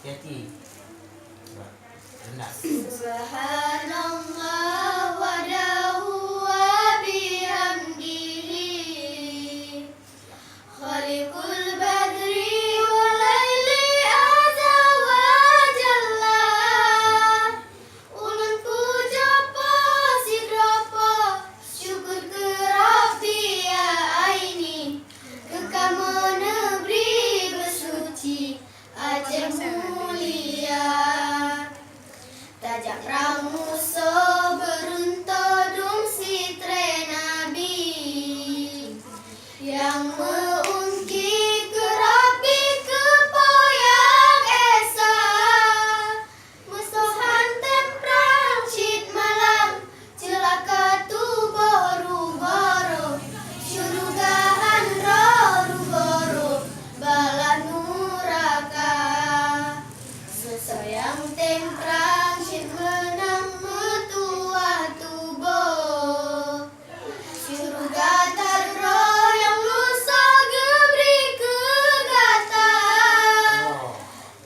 hati-hati. Rendah. Subhanallah wa dahu wa bihamdihi khaliqul badri wa laili azza wa jalla. Ulun puja pasidrapa syukur ke Rabbi ya aini ke kamu negeri bersuci Aceh mulia. Tajak ramuso beruntodung si tre nabi yang meungki kerapi kepoyang esa musuhan temprang cid malam celaka tu boru-boru syurugahan roru-boru bala nuraka sesayang temprang menang metua tubuh syurga tarro yang lusa gebri ke gata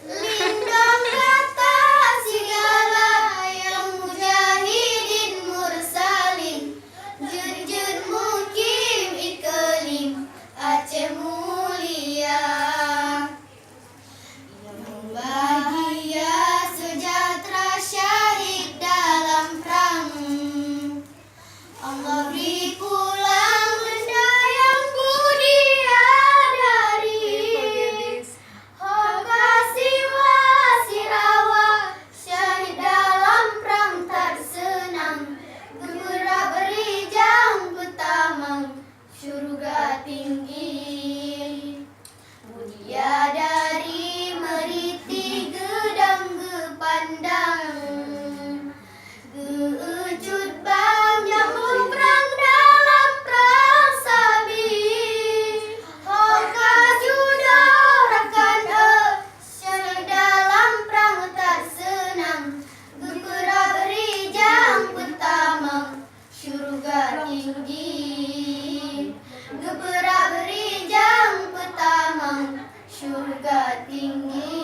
lindang gata segala yang mujahidin mursalin jun-jun mukim iklim Aceh mulia yang bahagia sejahtera syahid dalam perang. Allah beri pulang benda yang budi adari. Kasih wasirawa syahid dalam perang tak senang. Gemerah berijang pertama syurga tinggi. Mulia dari meriti gedang gepandang geujud bang jamu perang dalam perang sabi hoka juda rakan syahid dalam perang tak senang gemerah berijang pertama syurga tinggi gemerah berijang pertama syurga tinggi.